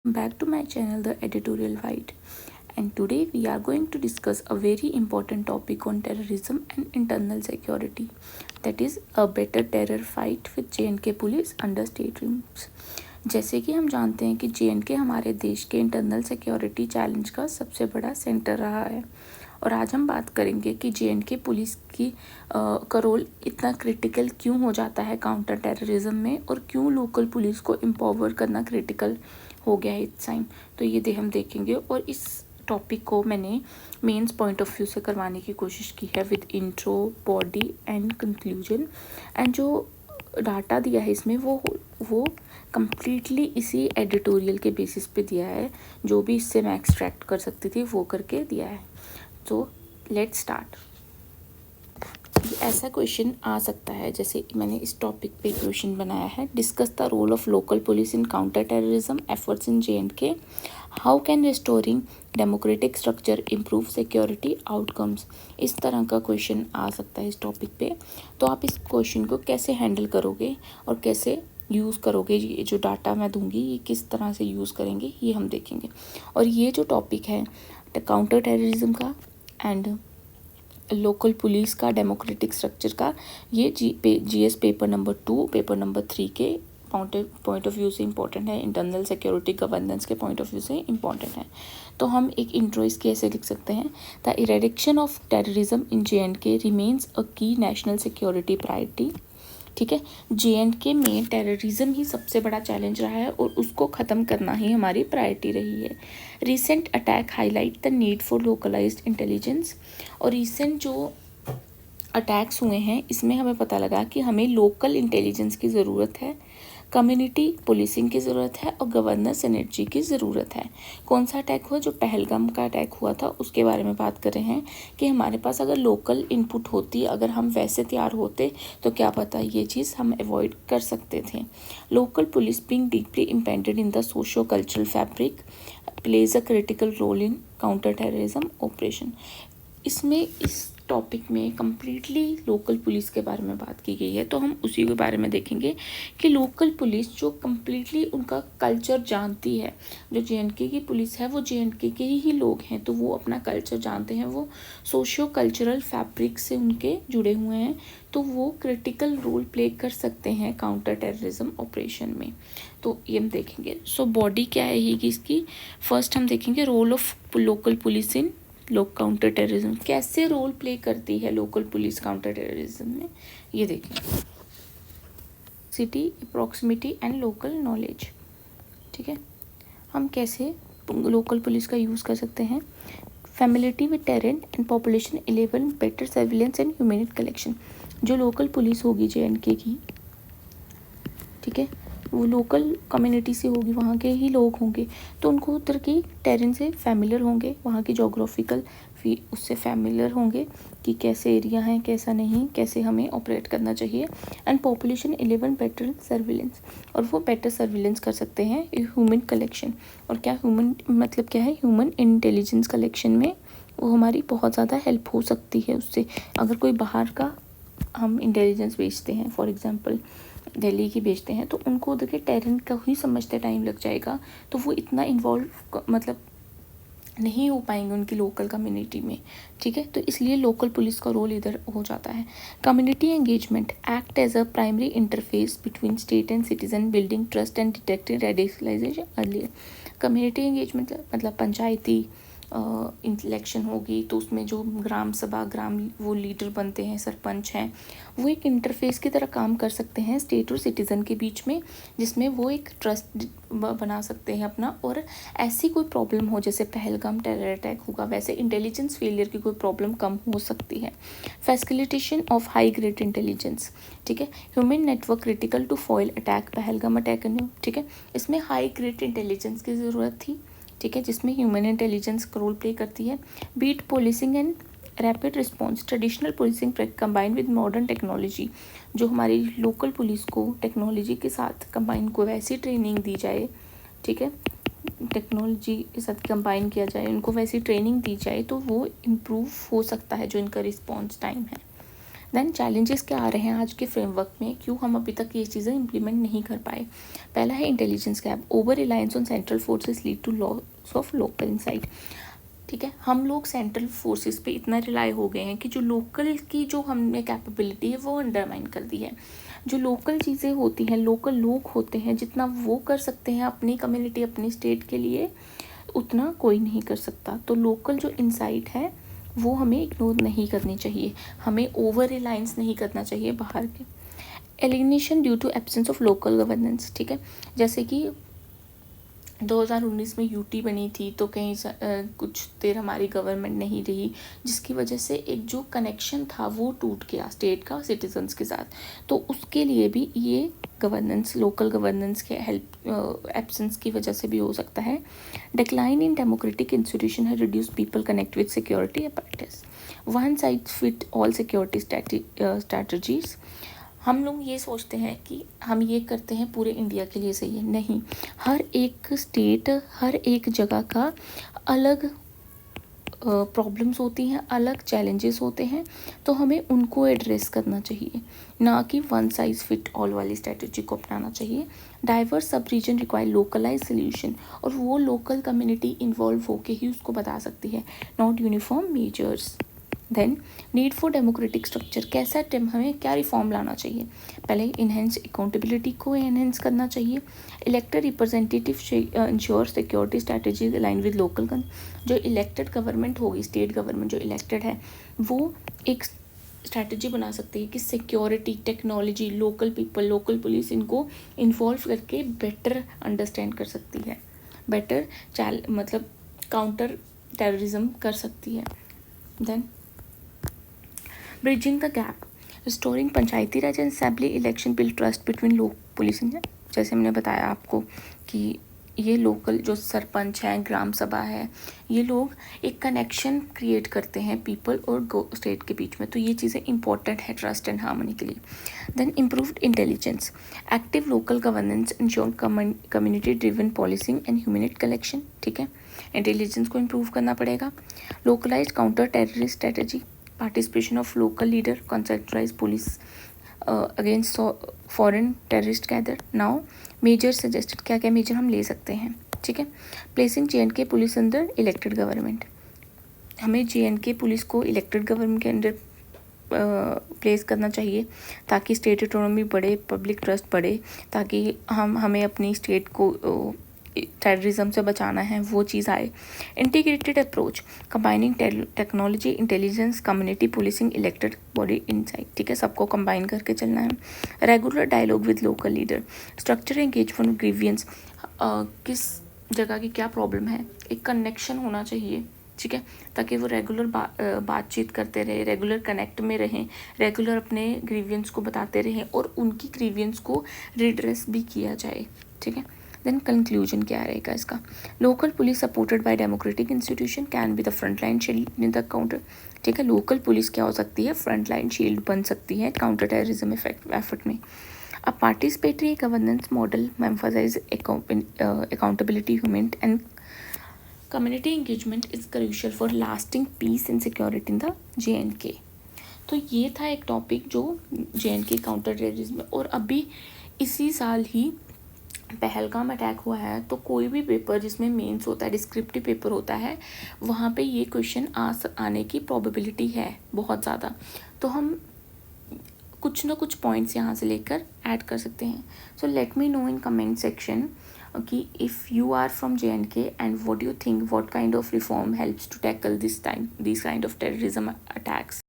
welcome back to my channel, The Editorial White. And today we are going to discuss a very important topic on terrorism and internal security, that is a better terror fight with J&K police under state rooms. जैसे कि हम जानते हैं कि J&K हमारे देश के internal security challenge का सबसे बड़ा सेंटर रहा है, और आज हम बात करेंगे कि J&K पुलिस की का रोल इतना क्रिटिकल क्यों हो जाता है काउंटर टेररिज्म में, और क्यों लोकल पुलिस को एम्पावर करना क्रिटिकल हो गया है इस टाइम। तो ये हम देखेंगे, और इस टॉपिक को मैंने मेंस पॉइंट ऑफ व्यू से करवाने की कोशिश की है with intro, body and conclusion. And जो डाटा दिया है इसमें वो कम्प्लीटली इसी एडिटोरियल के बेसिस पे दिया है, जो भी इससे मैं एक्सट्रैक्ट कर सकती थी वो करके दिया है। तो लेट्स स्टार्ट। ऐसा क्वेश्चन आ सकता है, जैसे मैंने इस टॉपिक पे क्वेश्चन बनाया है, discuss the role of local police in counter terrorism efforts in J&K, how can restoring democratic structure improve security outcomes. इस तरह का क्वेश्चन आ सकता है इस टॉपिक पे। तो आप इस क्वेश्चन को कैसे हैंडल करोगे और कैसे यूज़ करोगे, ये जो डाटा मैं दूंगी ये किस तरह से यूज़ करेंगे ये हम देखेंगे। और ये जो टॉपिक है काउंटर टेररिज्म का एंड लोकल पुलिस का, डेमोक्रेटिक स्ट्रक्चर का, ये GS paper number 2, paper number 3 के पॉइंट ऑफ व्यू से इम्पॉर्टेंट है, इंटरनल सिक्योरिटी गवर्नेंस के पॉइंट ऑफ व्यू से इम्पॉर्टेंट है। तो हम एक इंट्रो इसके ऐसे लिख सकते हैं, the eradication of terrorism in J&K remains a key national security priority. ठीक है, J&K में टेररिज्म ही सबसे बड़ा चैलेंज रहा है और उसको ख़त्म करना ही हमारी प्रायोरिटी रही है। Recent attack highlight the need for localised intelligence. और रिसेंट जो अटैक्स हुए हैं इसमें हमें पता लगा कि हमें लोकल इंटेलिजेंस की ज़रूरत है, कम्युनिटी पुलिसिंग की ज़रूरत है और गवर्नेंस एनर्जी की ज़रूरत है। कौन सा अटैक हुआ? जो पहलगाम का अटैक हुआ था उसके बारे में बात कर रहे हैं कि हमारे पास अगर लोकल इनपुट होती, अगर हम वैसे तैयार होते तो क्या पता ये चीज़ हम अवॉइड कर सकते थे। Local police being deeply embedded in the socio cultural fabric plays a critical role in counter terrorism operation. इसमें इस टॉपिक में कम्प्लीटली लोकल पुलिस के बारे में बात की गई है, तो हम उसी के बारे में देखेंगे कि लोकल पुलिस जो कम्प्लीटली उनका कल्चर जानती है। जो J&K की पुलिस है वो J&K के ही लोग हैं, तो वो अपना कल्चर जानते हैं, वो सोशियो कल्चरल फैब्रिक से उनके जुड़े हुए हैं, तो वो क्रिटिकल रोल प्ले कर सकते हैं काउंटर टेररिज्म ऑपरेशन में। तो ये हम देखेंगे। सो बॉडी क्या है ही इसकी, फर्स्ट हम देखेंगे role of local police in counter terrorism. कैसे रोल प्ले करती है लोकल पुलिस काउंटर टेररिज्म में, ये देखें। City proximity and local knowledge. ठीक है, हम कैसे लोकल पुलिस का यूज़ कर सकते हैं। Familiarity with terrain and population इलेवन better surveillance and humint collection. जो लोकल पुलिस होगी J&K की, ठीक है, वो लोकल कम्युनिटी से होगी, वहाँ के ही लोग होंगे, तो उनको उधर की टेरेन से फैमिलियर होंगे, वहाँ की जोग्राफिकल उससे फैमिलियर होंगे कि कैसे एरिया है, कैसा नहीं, कैसे हमें ऑपरेट करना चाहिए। एंड पॉपुलेशन 11 बेटर सर्विलेंस, और वो बेटर सर्विलेंस कर सकते हैं ह्यूमन कलेक्शन। और क्या ह्यूमन मतलब क्या है? ह्यूमन इंटेलिजेंस कलेक्शन में वो हमारी बहुत ज़्यादा हेल्प हो सकती है उससे। अगर कोई बाहर का हम इंटेलिजेंस बेचते हैं, फॉर एग्जांपल दिल्ली की बेचते हैं, तो उनको उधर के टेरेंट का ही समझते टाइम लग जाएगा, तो वो इतना इन्वॉल्व मतलब नहीं हो पाएंगे उनकी लोकल कम्युनिटी में। ठीक है, तो इसलिए लोकल पुलिस का रोल इधर हो जाता है। Community engagement act as a primary interface between state and citizen building trust and detecting radicalisation earlier. Community engagement मतलब पंचायती इलेक्शन होगी तो उसमें जो ग्राम सभा, वो लीडर बनते हैं, सरपंच हैं, वो एक इंटरफेस की तरह काम कर सकते हैं स्टेट और सिटीज़न के बीच में, जिसमें वो एक ट्रस्ट बना सकते हैं अपना। और ऐसी कोई प्रॉब्लम हो, जैसे पहलगाम टेरर अटैक होगा, वैसे इंटेलिजेंस फेलियर की कोई प्रॉब्लम कम हो सकती है। Facilitation of high grade intelligence. ठीक है, human network critical to foil attack, Pahalgam attack. ठीक है, इसमें हाई ग्रेड इंटेलिजेंस की ज़रूरत थी, ठीक है, जिसमें ह्यूमन इंटेलिजेंस का रोल प्ले करती है। Beat policing and rapid response, traditional policing combine with modern technology. जो हमारी लोकल पुलिस को टेक्नोलॉजी के साथ कंबाइन को वैसी ट्रेनिंग दी जाए, ठीक है, टेक्नोलॉजी के साथ कंबाइन किया जाए, उनको वैसी ट्रेनिंग दी जाए, तो वो इम्प्रूव हो सकता है जो इनका रिस्पॉन्स टाइम है। देन चैलेंजेस क्या आ रहे हैं आज के फ्रेमवर्क में, क्यों हम अभी तक ये चीज़ें इम्प्लीमेंट नहीं कर पाए। पहला है intelligence gap, over reliance on central forces lead to loss of local insight. ठीक है, हम लोग सेंट्रल फोर्सेस पे इतना रिलाई हो गए हैं कि जो लोकल की जो हमने कैपेबिलिटी है वो अंडरमाइन कर दी है। जो लोकल चीज़ें होती हैं, लोकल लोग होते हैं, जितना वो कर सकते हैं अपनी कम्युनिटी अपनी स्टेट के लिए, उतना कोई नहीं कर सकता। तो लोकल जो इंसाइट है वो हमें इग्नोर नहीं करनी चाहिए, हमें ओवर रिलायंस नहीं करना चाहिए बाहर के। Elimination due to absence of local governance. ठीक है, जैसे कि 2019 में यूटी बनी थी तो कहीं कुछ देर हमारी गवर्नमेंट नहीं रही, जिसकी वजह से एक जो कनेक्शन था वो टूट गया स्टेट का सिटीजन्स के साथ। तो उसके लिए भी ये गवर्नेंस, लोकल गवर्नेंस के हेल्प एब्सेंस की वजह से भी हो सकता है। डिक्लाइन इन डेमोक्रेटिक इंस्टीट्यूशन है reduce people connect with security apparatus. One size fit all security strategies. हम लोग ये सोचते हैं कि हम ये करते हैं पूरे इंडिया के लिए सही है, नहीं। हर एक स्टेट, हर एक जगह का अलग प्रॉब्लम्स होती हैं, अलग चैलेंजेस होते हैं, तो हमें उनको एड्रेस करना चाहिए, ना कि वन साइज फिट ऑल वाली स्ट्रेटजी को अपनाना चाहिए। डाइवर्स सब रीजन रिक्वायर लोकलाइज सोल्यूशन, और वो लोकल कम्युनिटी इन्वॉल्व होके ही उसको बता सकती है, not uniform measures. Then need for democratic structure, कैसा हमें क्या रिफॉर्म लाना चाहिए। पहले इन्हेंस अकाउंटेबिलिटी को एनहेंस करना चाहिए। Elected representative ensure security strategy align with local. जो इलेक्टेड गवर्नमेंट होगी, स्टेट गवर्नमेंट जो इलेक्टेड है, वो एक स्ट्रैटेजी बना सकती है कि security, technology, local people, local police, इनको इन्वॉल्व करके बेटर अंडरस्टैंड कर सकती है, बेटर मतलब काउंटर टेररिज्म कर सकती है। Then bridging the gap, restoring panchayati raj and assembly election build trust between local police and, जैसे हमने बताया आपको कि ये लोकल जो सरपंच हैं, ग्राम सभा है, ये लोग एक कनेक्शन क्रिएट करते हैं पीपल और स्टेट के बीच में, तो ये चीज़ें इंपॉर्टेंट है ट्रस्ट एंड हार्मनी के लिए। Then improved intelligence, active local governance ensure community driven policing and humint collection. ठीक है, इंटेलिजेंस को इम्प्रूव करना पड़ेगा। Localise counter terrorist strategy, participation of local leader, concentrate police against foreign terrorist gather. Now measure suggested, क्या क्या measure हम ले सकते हैं। ठीक है, placing JNK police under elected government, हमें JNK पुलिस को इलेक्टेड गवर्नमेंट के अंडर प्लेस करना चाहिए, ताकि स्टेट ऑटोनॉमी बढ़े, पब्लिक ट्रस्ट बढ़े, ताकि हमें अपनी स्टेट को टेररिज्म से बचाना है, वो चीज़ आए। Integrated approach, combining technology, intelligence, community policing, elected body insight. ठीक है, सबको कंबाइन करके चलना है। Regular dialogue with local leader, structure engagement grievance, किस जगह की क्या प्रॉब्लम है, एक कनेक्शन होना चाहिए। ठीक है, ताकि वो रेगुलर बातचीत करते रहे, रेगुलर कनेक्ट में रहें, रेगुलर अपने ग्रीवियंस को बताते रहें और उनकी ग्रीवियंस को रिड्रेस भी किया जाए। ठीक है, देन कंक्लूजन क्या रहेगा इसका। Local police supported by democratic institution can be the front line shield in the counter. ठीक है, लोकल पुलिस क्या हो सकती है, फ्रंट लाइन शील्ड बन सकती है काउंटर टेररिज्म एफर्ट में। A participatory governance model emphasizes accountability, human and community engagement is crucial for lasting peace and security in the JNK। तो ये था एक टॉपिक जो JNK काउंटर टेररिज्म। और अभी इसी साल ही पहलगाम अटैक हुआ है, तो कोई भी पेपर जिसमें मेंस होता है, डिस्क्रिप्टिव पेपर होता है, वहाँ पे ये क्वेश्चन आने की प्रोबेबिलिटी है बहुत ज़्यादा। तो हम कुछ ना कुछ पॉइंट्स यहाँ से लेकर ऐड कर सकते हैं। So let me know in comment section कि if you are from JNK and what you think, what kind of reform helps to tackle this kind of terrorism attacks.